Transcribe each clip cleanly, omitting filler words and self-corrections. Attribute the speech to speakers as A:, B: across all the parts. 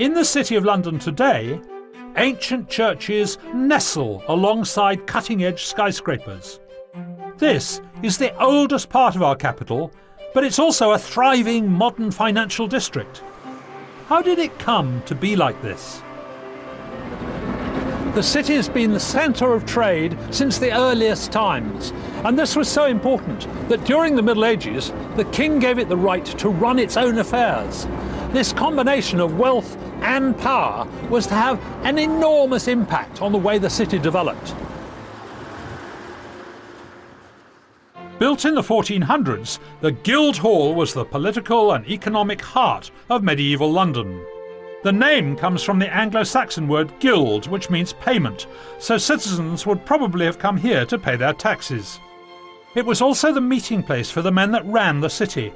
A: In the City of London today, ancient churches nestle alongside cutting-edge skyscrapers. This is the oldest part of our capital, but it's also a thriving modern financial district. How did it come to be like this? The city has been the centre of trade since the earliest times, and this was so important that during the Middle Ages the king gave it the right to run its own affairs. This combination of wealth and power was to have an enormous impact on the way the city developed. Built in the 1400s, the Guildhall was the political and economic heart of medieval London. The name comes from the Anglo-Saxon word guild, which means payment, so citizens would probably have come here to pay their taxes. It was also the meeting place for the men that ran the city.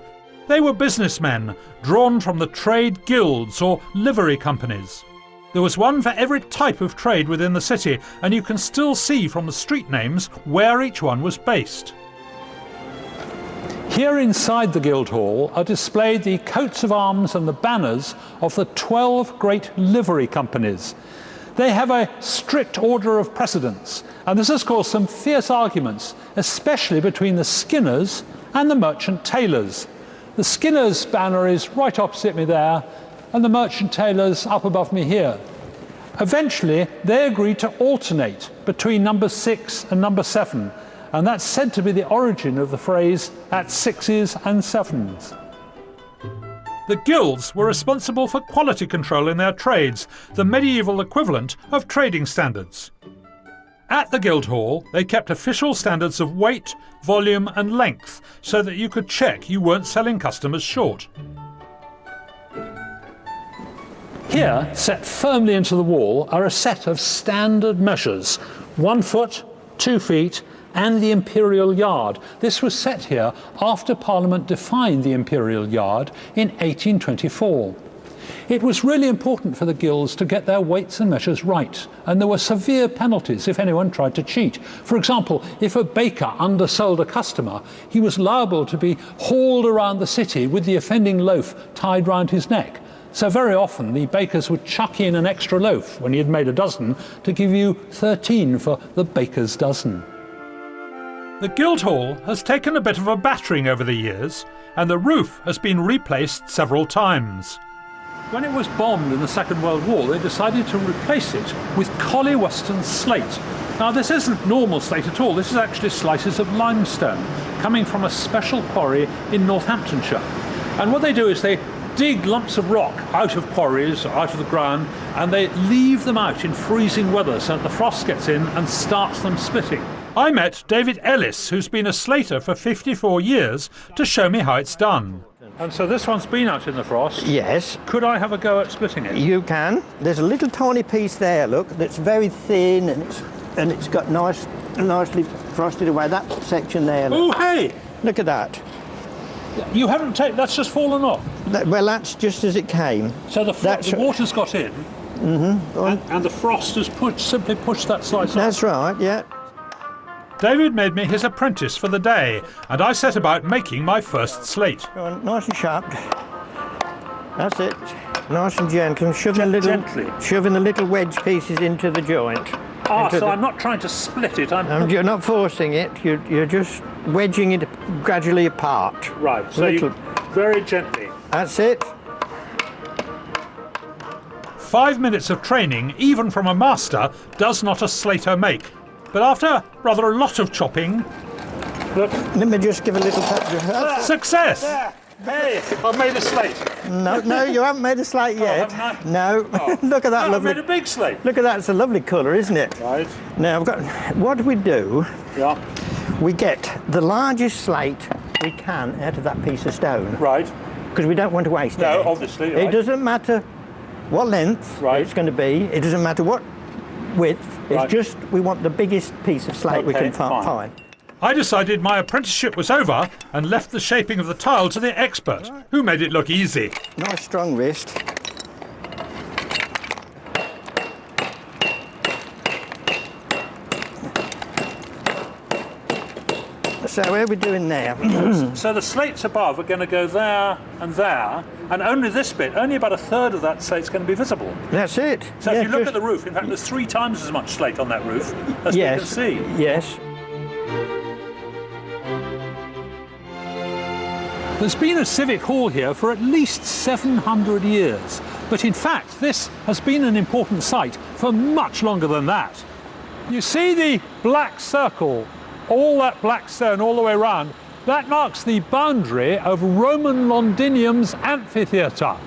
A: They were businessmen, drawn from the trade guilds or livery companies. There was one for every type of trade within the city, and you can still see from the street names where each one was based. Here inside the Guildhall are displayed the coats of arms and the banners of the 12 great livery companies. They have a strict order of precedence, and this has caused some fierce arguments, especially between the skinners and the merchant tailors. The skinners' banner is right opposite me there, and the merchant tailors up above me here. Eventually, they agreed to alternate between number 6 and number 7, and that's said to be the origin of the phrase at 6s and 7s. The guilds were responsible for quality control in their trades, the medieval equivalent of trading standards. At the Guildhall, they kept official standards of weight, volume and length so that you could check you weren't selling customers short. Here, set firmly into the wall, are a set of standard measures: 1 foot, 2 feet, and the imperial yard. This was set here after Parliament defined the imperial yard in 1824. It was really important for the guilds to get their weights and measures right, and there were severe penalties if anyone tried to cheat. For example, if a baker undersold a customer, he was liable to be hauled around the city with the offending loaf tied round his neck. So very often the bakers would chuck in an extra loaf when he had made a dozen to give you 13 for the baker's dozen. The Guildhall has taken a bit of a battering over the years, and the roof has been replaced several times. When it was bombed in the Second World War, they decided to replace it with Collie Weston slate. Now, this isn't normal slate at all. This is actually slices of limestone coming from a special quarry in Northamptonshire. And what they do is they dig lumps of rock out of quarries, out of the ground, and they leave them out in freezing weather so that the frost gets in and starts them splitting. I met David Ellis, who's been a slater for 54 years, to show me how it's done. And so this one's been out in the frost?
B: Yes.
A: Could I have a go at splitting it?
B: You can. There's a little tiny piece there, look, that's very thin and it's got nicely frosted away. That section there. Look.
A: Oh, hey!
B: Look at that.
A: You haven't taken, that's just fallen off?
B: Well, that's just as it came.
A: So the water's got in, and the frost has simply pushed that slice off?
B: That's right, yeah.
A: David made me his apprentice for the day, and I set about making my first slate.
B: Go on, nice and sharp. That's it. Nice and gentle. Shoving the little wedge pieces into the joint.
A: So I'm not trying to split it.
B: You're not forcing it. You're just wedging it gradually apart.
A: Right. So very gently.
B: That's it.
A: 5 minutes of training, even from a master, does not a slater make. But after rather a lot of chopping...
B: Look. Let me just give a little tap.
A: Success!
B: There.
A: Hey, I've made a slate.
B: No, you haven't made a slate yet.
A: Haven't I?
B: No.
A: Oh.
B: Look at that lovely...
A: I've made a big slate.
B: Look at that, it's a lovely colour, isn't it?
A: Right.
B: Now, what we do...
A: Yeah.
B: We get the largest slate we can out of that piece of stone.
A: Right.
B: Because we don't want to waste it.
A: No, obviously. Right.
B: It doesn't matter what length it's going to be. It doesn't matter what width. It's just we want the biggest piece of slate we can find.
A: I decided my apprenticeship was over and left the shaping of the tile to the expert, who made it look easy.
B: Nice strong wrist. So where are we doing now?
A: So the slates above are going to go there, and only this bit, only about a third of that slate's going to be visible.
B: That's it.
A: So if you look at the roof, in fact, there's 3 times as much slate on that roof as we can see.
B: Yes.
A: There's been a civic hall here for at least 700 years, but in fact, this has been an important site for much longer than that. You see the black circle, all that black stone all the way around, that marks the boundary of Roman Londinium's amphitheatre.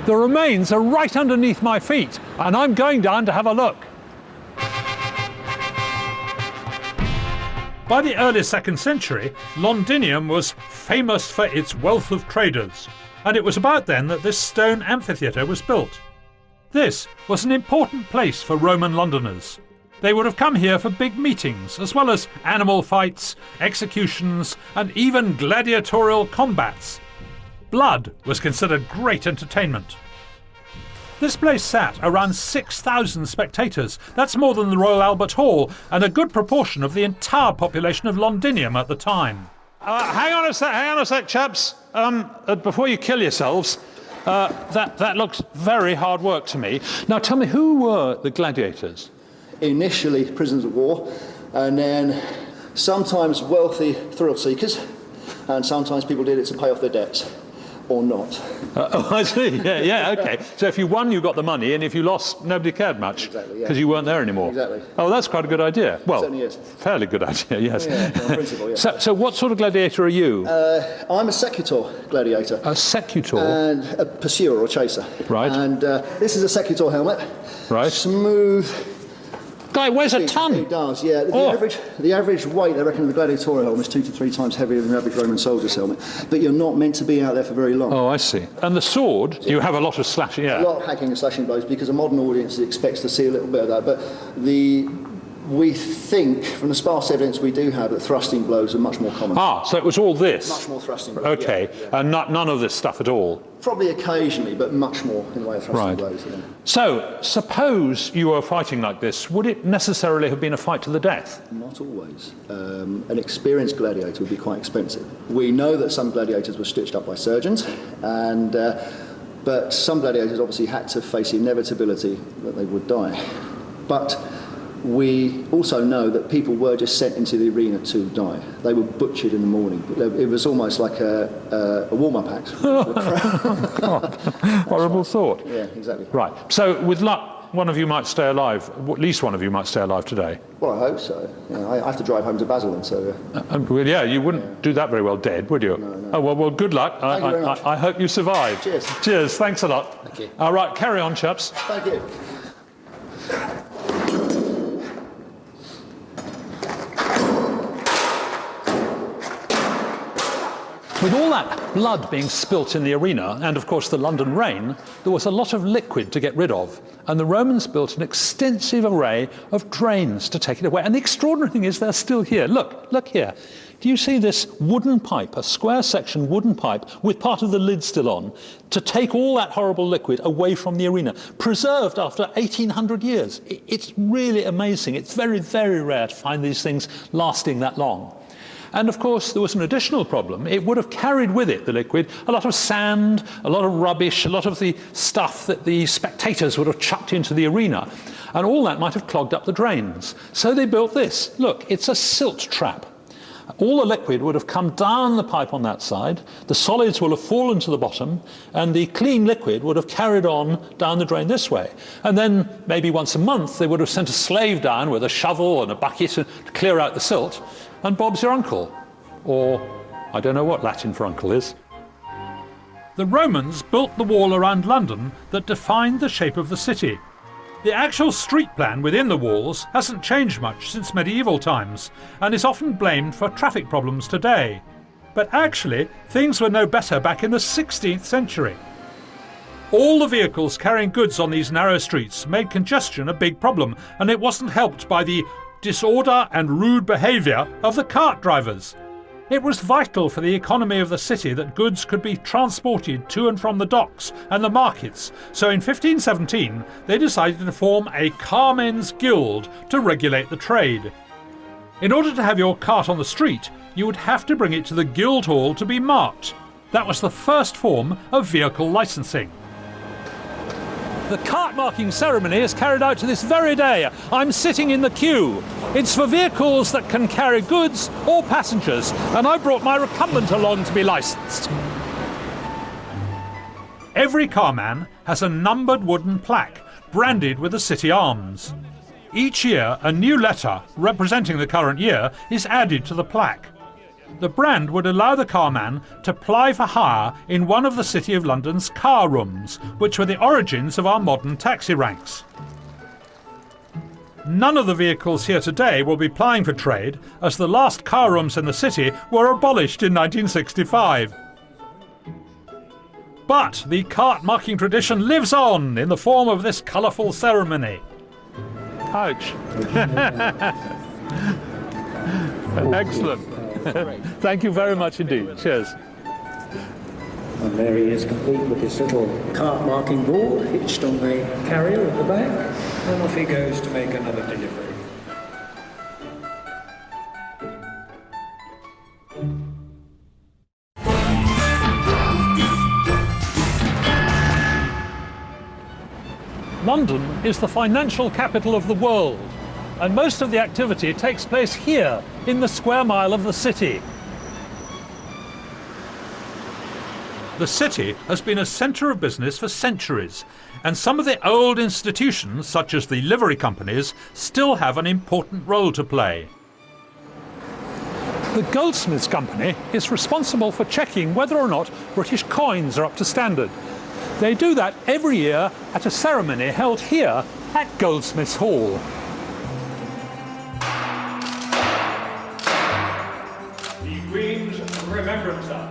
A: The remains are right underneath my feet, and I'm going down to have a look. By the early 2nd century, Londinium was famous for its wealth of traders, and it was about then that this stone amphitheatre was built. This was an important place for Roman Londoners. They would have come here for big meetings, as well as animal fights, executions, and even gladiatorial combats. Blood was considered great entertainment. This place sat around 6,000 spectators. That's more than the Royal Albert Hall, and a good proportion of the entire population of Londinium at the time. Hang on a sec, chaps. Before you kill yourselves, that looks very hard work to me. Now tell me, who were the gladiators?
C: Initially prisoners of war, and then sometimes wealthy thrill seekers, and sometimes people did it to pay off their debts, or not.
A: Oh, I see. Yeah, okay. So if you won, you got the money, and if you lost, nobody cared much.
C: Exactly, yeah.
A: Because you weren't there anymore.
C: Exactly.
A: Oh, that's quite a good idea. Well,
C: certainly is.
A: Fairly good idea, yes.
C: Yeah, on principle, yeah.
A: So what sort of gladiator are you?
C: I'm a secutor gladiator.
A: A secutor?
C: And a pursuer or chaser.
A: Right.
C: And this is a secutor helmet.
A: Right.
C: Smooth.
A: Guy weighs a ton.
C: It does, yeah. The average weight, I reckon, of the gladiatorial helmet is 2 to 3 times heavier than the average Roman soldier's helmet. But you're not meant to be out there for very long.
A: Oh, I see. And the sword, you have a lot of slashing, yeah.
C: A lot of hacking and slashing blows, because a modern audience expects to see a little bit of that. But we think, from the sparse evidence we do have, that thrusting blows are much more common.
A: Ah, so it was all this?
C: Much more thrusting blows.
A: Okay,
C: yeah.
A: and none of this stuff at all?
C: Probably occasionally, but much more in the way of thrusting blows. Yeah.
A: So, suppose you were fighting like this, would it necessarily have been a fight to the death?
C: Not always. An experienced gladiator would be quite expensive. We know that some gladiators were stitched up by surgeons, and but some gladiators obviously had to face the inevitability that they would die. But we also know that people were just sent into the arena to die. They were butchered in the morning. It was almost like a warm-up act.
A: Oh, God. Horrible thought.
C: Yeah, exactly.
A: Right. So, with luck, one of you might stay alive. At least one of you might stay alive today.
C: Well, I hope so. You know, I have to drive home to Basel, and so...
A: well, yeah, you wouldn't do that very well dead, would you?
C: No.
A: Oh, well, good luck.
C: Thank you very much.
A: I hope you survive.
C: Cheers.
A: Cheers. Thanks a lot.
C: Thank you.
A: All right, carry on, chaps.
C: Thank you.
A: With all that blood being spilt in the arena, and of course the London rain, there was a lot of liquid to get rid of. And the Romans built an extensive array of drains to take it away. And the extraordinary thing is they're still here. Look here. Do you see this wooden pipe, a square section wooden pipe with part of the lid still on, to take all that horrible liquid away from the arena, preserved after 1,800 years? It's really amazing. It's very, very rare to find these things lasting that long. And of course, there was an additional problem. It would have carried with it, the liquid, a lot of sand, a lot of rubbish, a lot of the stuff that the spectators would have chucked into the arena. And all that might have clogged up the drains. So they built this. Look, it's a silt trap. All the liquid would have come down the pipe on that side, the solids will have fallen to the bottom, and the clean liquid would have carried on down the drain this way. And then, maybe once a month, they would have sent a slave down with a shovel and a bucket to clear out the silt, and Bob's your uncle. Or, I don't know what Latin for uncle is. The Romans built the wall around London that defined the shape of the city. The actual street plan within the walls hasn't changed much since medieval times, and is often blamed for traffic problems today. But actually, things were no better back in the 16th century. All the vehicles carrying goods on these narrow streets made congestion a big problem, and it wasn't helped by the disorder and rude behaviour of the cart drivers. It was vital for the economy of the city that goods could be transported to and from the docks and the markets, so in 1517 they decided to form a carmen's guild to regulate the trade. In order to have your cart on the street, you would have to bring it to the Guildhall to be marked. That was the first form of vehicle licensing. The cart marking ceremony is carried out to this very day. I'm sitting in the queue. It's for vehicles that can carry goods or passengers, and I brought my recumbent along to be licensed. Every carman has a numbered wooden plaque branded with the city arms. Each year, a new letter representing the current year is added to the plaque. The brand would allow the carman to ply for hire in one of the City of London's car rooms, which were the origins of our modern taxi ranks. None of the vehicles here today will be plying for trade, as the last car rooms in the city were abolished in 1965. But the cart marking tradition lives on in the form of this colourful ceremony. Ouch. Excellent. Thank you very much indeed. Cheers.
D: And there he is, complete with his little cart marking board hitched on the carrier at the back, and off he goes to make another delivery.
A: London is the financial capital of the world, and most of the activity takes place here in the square mile of the city. The city has been a centre of business for centuries, and some of the old institutions, such as the livery companies, still have an important role to play. The Goldsmiths Company is responsible for checking whether or not British coins are up to standard. They do that every year at a ceremony held here at Goldsmiths Hall. The Queen's Remembrancer.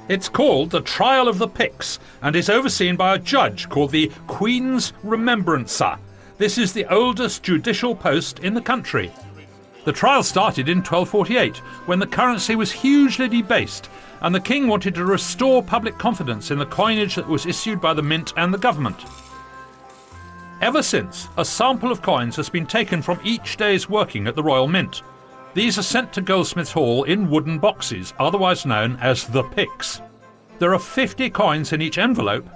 A: It's called the Trial of the Picts and is overseen by a judge called the Queen's Remembrancer. This is the oldest judicial post in the country. The trial started in 1248, when the currency was hugely debased, and the king wanted to restore public confidence in the coinage that was issued by the mint and the government. Ever since, a sample of coins has been taken from each day's working at the Royal Mint. These are sent to Goldsmiths Hall in wooden boxes, otherwise known as the picks. There are 50 coins in each envelope.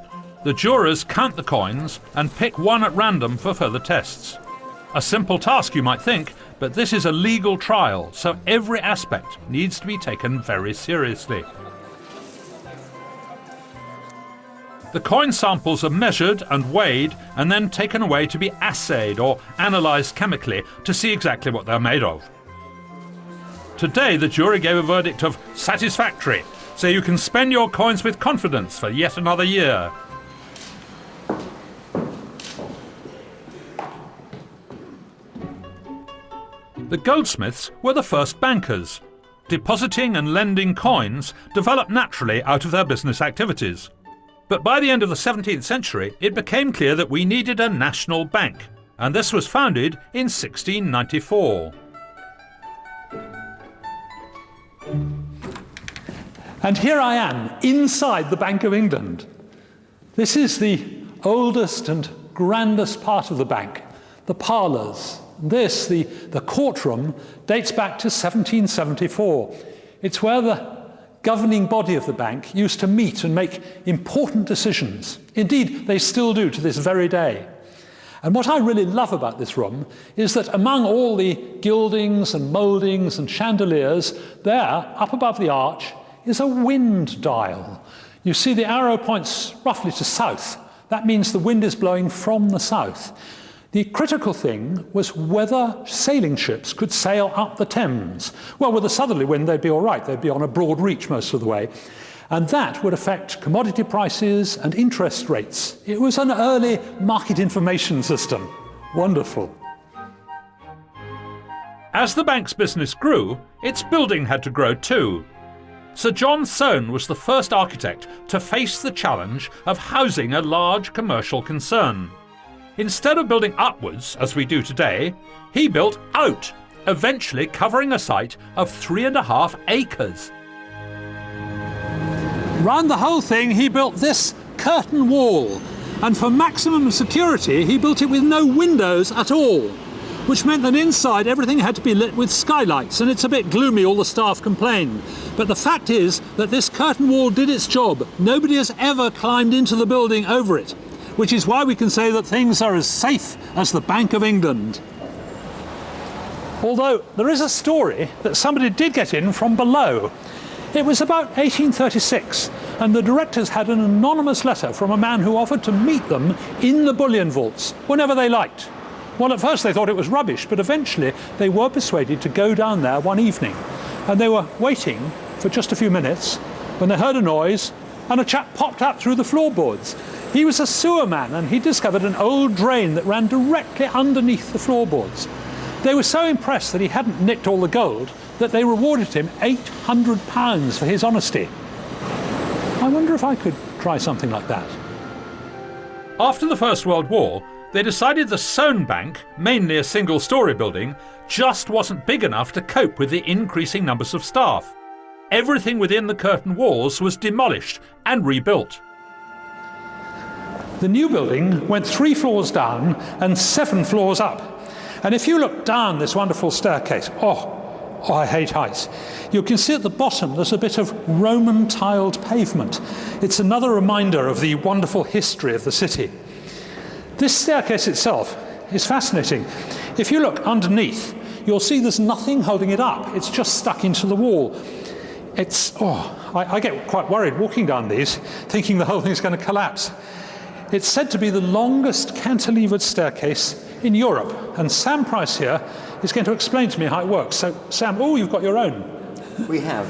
A: The jurors count the coins and pick one at random for further tests. A simple task, you might think, but this is a legal trial, so every aspect needs to be taken very seriously. The coin samples are measured and weighed and then taken away to be assayed or analysed chemically to see exactly what they're made of. Today the jury gave a verdict of satisfactory, so you can spend your coins with confidence for yet another year. The goldsmiths were the first bankers. Depositing and lending coins developed naturally out of their business activities. But by the end of the 17th century, it became clear that we needed a national bank, and this was founded in 1694. And here I am, inside the Bank of England. This is the oldest and grandest part of the bank, the parlours. This, the courtroom, dates back to 1774. It's where the governing body of the bank used to meet and make important decisions. Indeed, they still do to this very day. And what I really love about this room is that among all the gildings and mouldings and chandeliers, there, up above the arch, is a wind dial. You see the arrow points roughly to south. That means the wind is blowing from the south. The critical thing was whether sailing ships could sail up the Thames. Well, with a southerly wind, they'd be all right. They'd be on a broad reach most of the way. And that would affect commodity prices and interest rates. It was an early market information system. Wonderful. As the bank's business grew, its building had to grow too. Sir John Soane was the first architect to face the challenge of housing a large commercial concern. Instead of building upwards, as we do today, he built out, eventually covering a site of 3.5 acres. Round the whole thing, he built this curtain wall, and for maximum security, he built it with no windows at all. which meant that inside everything had to be lit with skylights, and it's a bit gloomy, all the staff complained. But the fact is that this curtain wall did its job. Nobody has ever climbed into the building over it, which is why we can say that things are as safe as the Bank of England. Although there is a story that somebody did get in from below. It was about 1836, and the directors had an anonymous letter from a man who offered to meet them in the bullion vaults whenever they liked. Well, at first they thought it was rubbish, but eventually they were persuaded to go down there one evening. And they were waiting for just a few minutes when they heard a noise and a chap popped up through the floorboards. He was a sewer man, and he discovered an old drain that ran directly underneath the floorboards. They were so impressed that he hadn't nicked all the gold that they rewarded him £800 for his honesty. I wonder if I could try something like that. After the First World War, they decided the Soane Bank, mainly a single-storey building, just wasn't big enough to cope with the increasing numbers of staff. Everything within the curtain walls was demolished and rebuilt. The new building went 3 floors down and 7 floors up. And if you look down this wonderful staircase, I hate heights. You can see at the bottom there's a bit of Roman tiled pavement. It's another reminder of the wonderful history of the city. This staircase itself is fascinating. If you look underneath, you'll see there's nothing holding it up. It's just stuck into the wall. I get quite worried walking down these, thinking the whole thing's going to collapse. It's said to be the longest cantilevered staircase in Europe, and Sam Price here is going to explain to me how it works. So, Sam, you've got your own.
B: We have.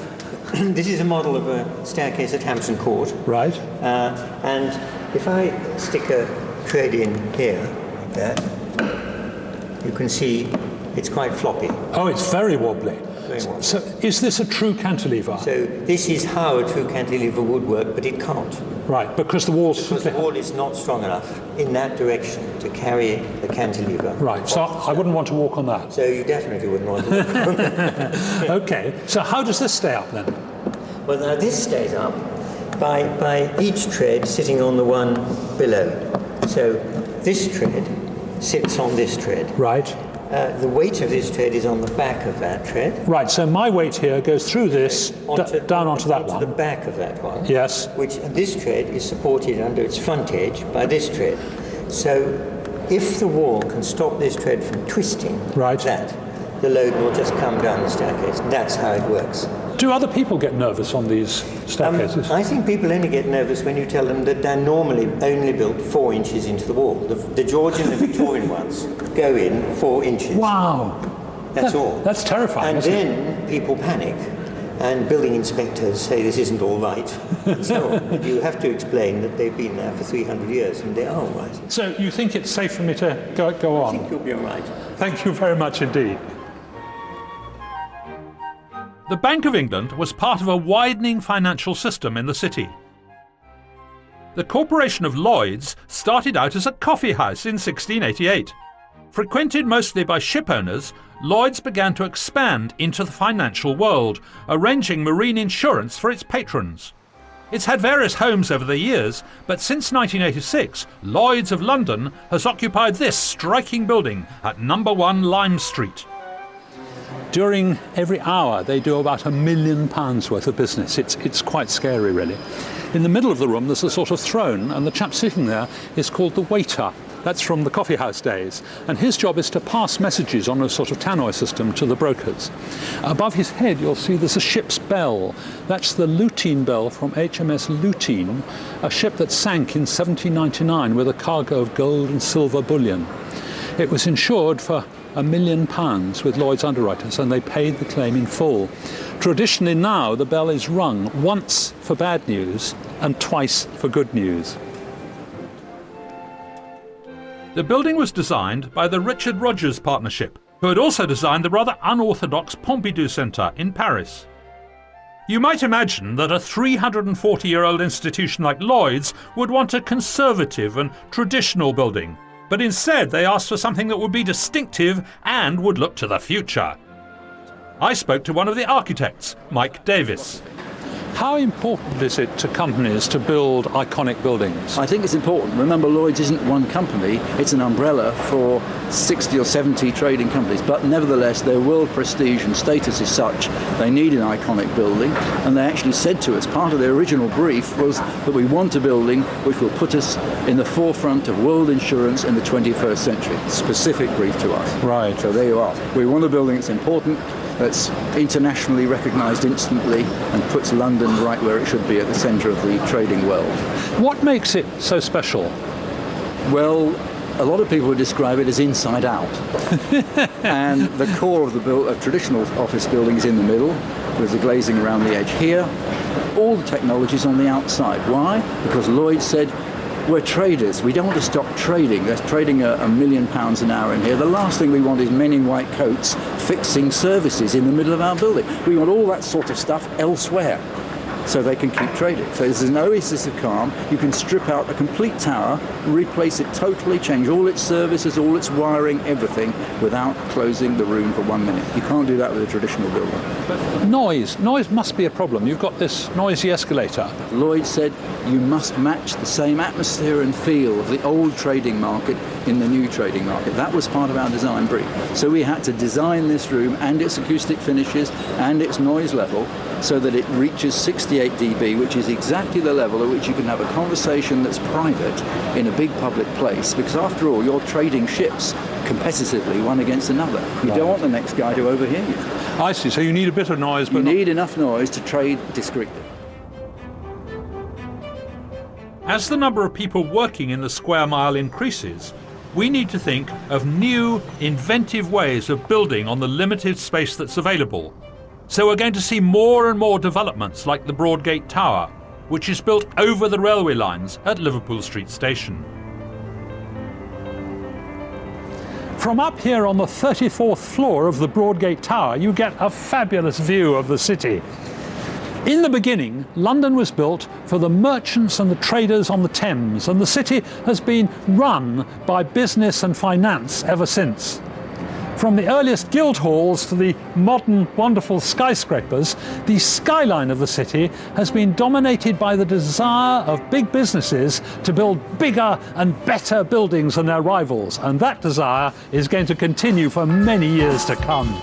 B: This is a model of a staircase at Hampton Court.
A: Right.
B: And if I stick a tread in here, like that, you can see it's quite floppy.
A: Oh, it's very wobbly.
B: Very wobbly.
A: So, is this a true cantilever?
B: So, this is how a true cantilever would work, but it can't.
A: Right, because the wall
B: is not strong enough in that direction to carry the cantilever.
A: Right, so I wouldn't want to walk on that.
B: So you definitely wouldn't want to walk on that.
A: Okay, so how does this stay up then?
B: Well, now this stays up by each tread sitting on the one below. So this tread sits on this tread.
A: Right.
B: The weight of this tread is on the back of that tread.
A: Right, so my weight here goes through this, down onto that one.
B: Onto the back of that one.
A: Yes.
B: Which this tread is supported under its front edge by this tread. So if the wall can stop this tread from twisting, the load will just come down the staircase. That's how it works.
A: Do other people get nervous on these staircases?
B: I think people only get nervous when you tell them that they're normally only built 4 inches into the wall. The Georgian and Victorian ones go in 4 inches.
A: Wow.
B: That's all.
A: That's terrifying.
B: And then people panic, and building inspectors say this isn't all right. So you have to explain that they've been there for 300 years and they are all right.
A: So you think it's safe for me to go on?
B: I think you'll be all right.
A: Thank you very much indeed. The Bank of England was part of a widening financial system in the city. The Corporation of Lloyds started out as a coffee house in 1688. Frequented mostly by ship owners, Lloyds began to expand into the financial world, arranging marine insurance for its patrons. It's had various homes over the years, but since 1986, Lloyds of London has occupied this striking building at No. 1 Lime Street. During every hour, they do about £1 million worth of business. It's quite scary, really. In the middle of the room, there's a sort of throne, and the chap sitting there is called the waiter. That's from the coffee house days. And his job is to pass messages on a sort of tannoy system to the brokers. Above his head, you'll see there's a ship's bell. That's the Lutine bell from HMS Lutine, a ship that sank in 1799 with a cargo of gold and silver bullion. It was insured for £1 million with Lloyd's underwriters, and they paid the claim in full. Traditionally now, the bell is rung once for bad news and twice for good news. The building was designed by the Richard Rogers Partnership, who had also designed the rather unorthodox Pompidou Centre in Paris. You might imagine that a 340-year-old institution like Lloyd's would want a conservative and traditional building, but instead they asked for something that would be distinctive and would look to the future. I spoke to one of the architects, Mike Davis. How important is it to companies to build iconic buildings?
E: I think it's important. Remember, Lloyd's isn't one company, it's an umbrella for 60 or 70 trading companies, but nevertheless their world prestige and status is such they need an iconic building, and they actually said to us, part of their original brief was that we want a building which will put us in the forefront of world insurance in the 21st century. Specific brief to us.
A: Right.
E: So there you are. We want a building that's important, that's internationally recognised instantly and puts London right where it should be at the centre of the trading world.
A: What makes it so special?
E: Well, a lot of people would describe it as inside out. And the core of the traditional office building is in the middle, with the glazing around the edge here. All the technology is on the outside. Why? Because Lloyd said, we're traders. We don't want to stop trading. There's trading £1 million an hour in here. The last thing we want is men in white coats fixing services in the middle of our building. We want all that sort of stuff elsewhere so they can keep trading. So there's an oasis of calm. You can strip out a complete tower, replace it totally, change all its services, all its wiring, everything, without closing the room for 1 minute. You can't do that with a traditional building.
A: But noise must be a problem. You've got this noisy escalator.
E: Lloyd said you must match the same atmosphere and feel of the old trading market in the new trading market. That was part of our design brief. So we had to design this room and its acoustic finishes and its noise level so that it reaches 68 dB, which is exactly the level at which you can have a conversation that's private in a big public place, because after all, you're trading ships competitively one against another. You don't want the next guy to overhear you.
A: I see, so you need a bit of noise, but
E: you need enough noise to trade discreetly.
F: As the number of people working in the square mile increases, we need to think of new, inventive ways of building on the limited space that's available. So we're going to see more and more developments like the Broadgate Tower, which is built over the railway lines at Liverpool Street Station.
A: from up here on the 34th floor of the Broadgate Tower, you get a fabulous view of the city. In the beginning, London was built for the merchants and the traders on the Thames, and the city has been run by business and finance ever since. From the earliest guild halls to the modern, wonderful skyscrapers, the skyline of the city has been dominated by the desire of big businesses to build bigger and better buildings than their rivals, and that desire is going to continue for many years to come.